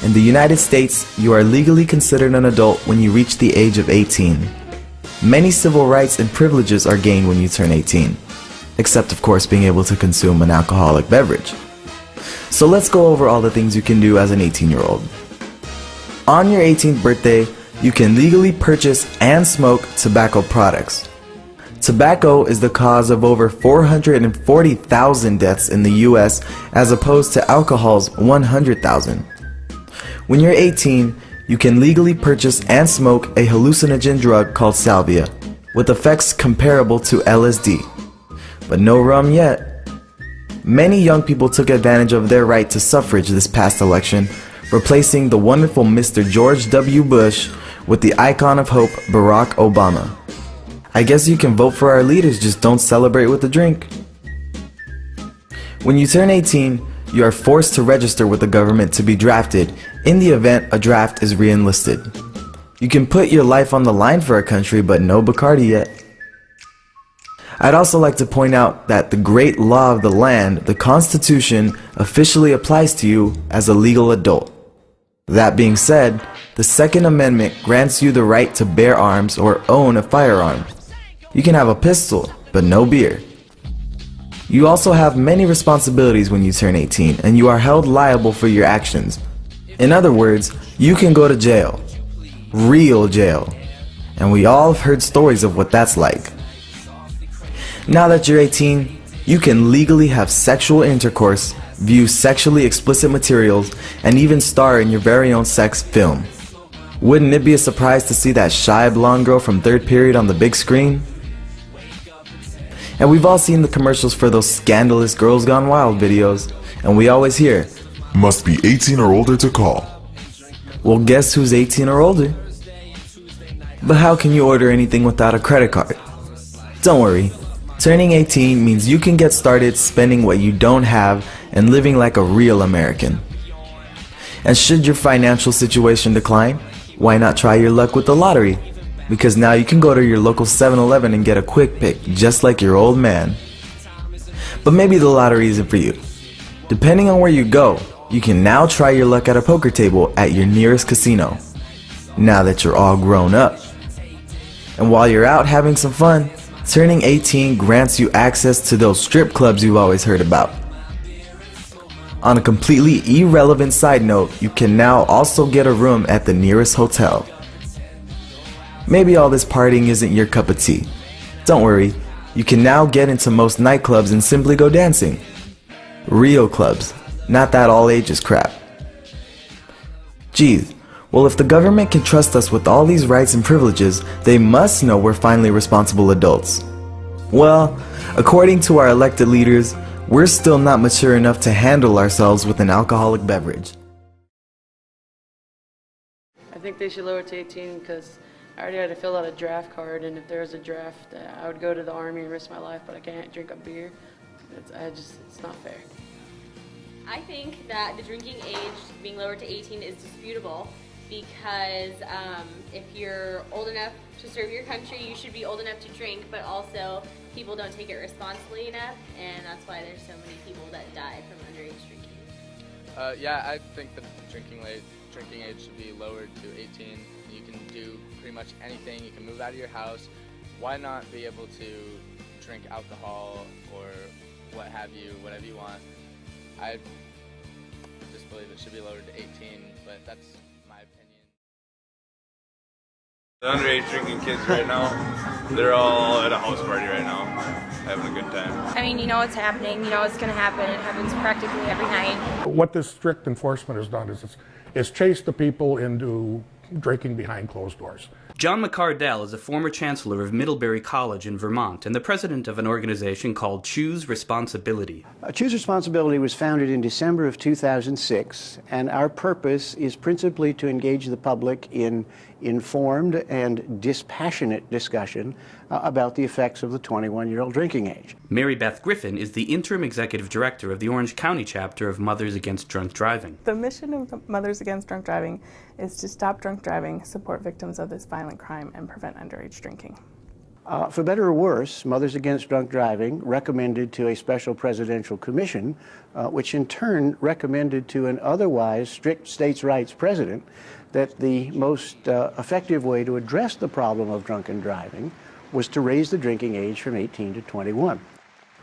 In the United States, you are legally considered an adult when you reach the age of 18. Many civil rights and privileges are gained when you turn 18, except of course being able to consume an alcoholic beverage. So let's go over all the things you can do as an 18-year-old. On your 18th birthday, you can legally purchase and smoke tobacco products. Tobacco is the cause of over 440,000 deaths in the US as opposed to alcohol's 100,000. When you're 18, you can legally purchase and smoke a hallucinogen drug called salvia, with effects comparable to LSD. But no rum yet. Many young people took advantage of their right to suffrage this past election, replacing the wonderful Mr. George W. Bush with the icon of hope, Barack Obama. I guess you can vote for our leaders, just don't celebrate with a drink. When you turn 18, you are forced to register with the government to be drafted in the event a draft is re-enlisted. You can put your life on the line for a country, but no Bacardi yet. I'd also like to point out that the great law of the land, the Constitution, officially applies to you as a legal adult. That being said, the Second Amendment grants you the right to bear arms or own a firearm. You can have a pistol, but no beer. You also have many responsibilities when you turn 18, and you are held liable for your actions. In other words, you can go to jail. Real jail. And we all have heard stories of what that's like. Now that you're 18, you can legally have sexual intercourse, view sexually explicit materials, and even star in your very own sex film. Wouldn't it be a surprise to see that shy blonde girl from third period on the big screen? And we've all seen the commercials for those scandalous Girls Gone Wild videos, and we always hear, "Must be 18 or older to call." Well, guess who's 18 or older? But how can you order anything without a credit card? Don't worry, turning 18 means you can get started spending what you don't have and living like a real American. And should your financial situation decline, why not try your luck with the lottery? Because now you can go to your local 7-Eleven and get a quick pick, just like your old man. But maybe the lottery isn't for you. Depending on where you go, you can now try your luck at a poker table at your nearest casino, now that you're all grown up. And while you're out having some fun, turning 18 grants you access to those strip clubs you've always heard about. On a completely irrelevant side note, you can now also get a room at the nearest hotel. Maybe all this partying isn't your cup of tea. Don't worry, you can now get into most nightclubs and simply go dancing. Real clubs, not that all ages crap. Geez, well if the government can trust us with all these rights and privileges, they must know we're finally responsible adults. Well, according to our elected leaders, we're still not mature enough to handle ourselves with an alcoholic beverage. I think they should lower it to 18 because I already had to fill out a draft card, and if there was a draft, I would go to the Army and risk my life, but I can't drink a beer. It's not fair. I think that the drinking age being lowered to 18 is disputable because if you're old enough to serve your country, you should be old enough to drink, but also people don't take it responsibly enough, and that's why there's so many people that die from underage drinking. Yeah, I think the drinking age should be lowered to 18. You can do pretty much anything. You can move out of your house. Why not be able to drink alcohol or what have you, whatever you want? I just believe it should be lowered to 18, but that's my opinion. The underage drinking kids right now, they're all at a house party right now, having a good time. I mean, you know what's happening, you know what's going to happen. It happens practically every night. What this strict enforcement has done is it's chased the people into drinking behind closed doors. John McCardell is a former chancellor of Middlebury College in Vermont and the president of an organization called Choose Responsibility. Choose Responsibility was founded in December of 2006, and our purpose is principally to engage the public in informed and dispassionate discussion about the effects of the 21-year-old drinking age. Mary Beth Griffin is the interim executive director of the Orange County chapter of Mothers Against Drunk Driving. The mission of Mothers Against Drunk Driving is to stop drunk driving, support victims of this violent crime, and prevent underage drinking. For better or worse, Mothers Against Drunk Driving recommended to a special presidential commission, which in turn recommended to an otherwise strict states' rights president, that the most effective way to address the problem of drunken driving was to raise the drinking age from 18 to 21.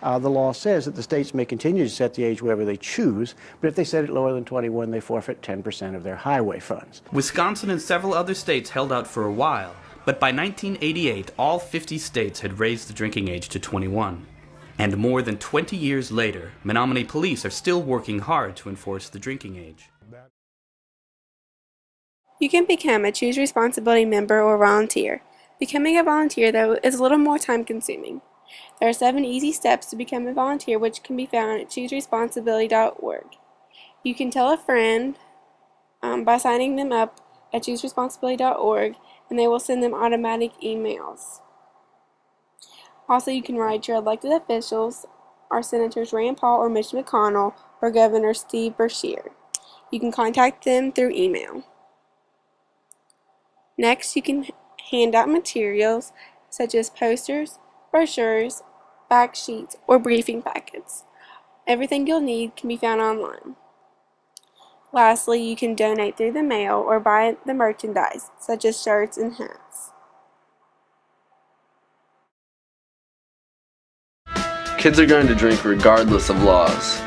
The law says that the states may continue to set the age wherever they choose, but if they set it lower than 21, they forfeit 10% of their highway funds. Wisconsin and several other states held out for a while, but by 1988, all 50 states had raised the drinking age to 21. And more than 20 years later, Menominee police are still working hard to enforce the drinking age. You can become a Choose Responsibility member or volunteer. Becoming a volunteer, though, is a little more time-consuming. There are 7 easy steps to become a volunteer, which can be found at chooseresponsibility.org. You can tell a friend by signing them up at chooseresponsibility.org, and they will send them automatic emails. Also, you can write your elected officials, our Senators Rand Paul or Mitch McConnell, or Governor Steve Beshear. You can contact them through email. Next, you can hand out materials such as posters, brochures, fact sheets, or briefing packets. Everything you'll need can be found online. Lastly, you can donate through the mail or buy the merchandise, such as shirts and hats. Kids are going to drink regardless of laws.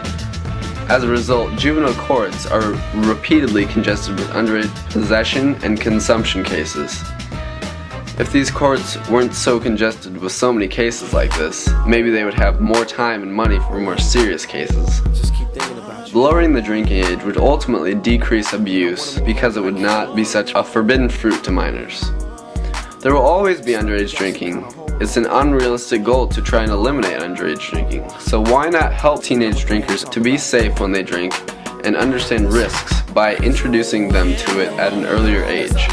As a result, juvenile courts are repeatedly congested with underage possession and consumption cases. If these courts weren't so congested with so many cases like this, maybe they would have more time and money for more serious cases. Lowering the drinking age would ultimately decrease abuse because it would not be such a forbidden fruit to minors. There will always be underage drinking. It's an unrealistic goal to try and eliminate underage drinking. So why not help teenage drinkers to be safe when they drink and understand risks by introducing them to it at an earlier age?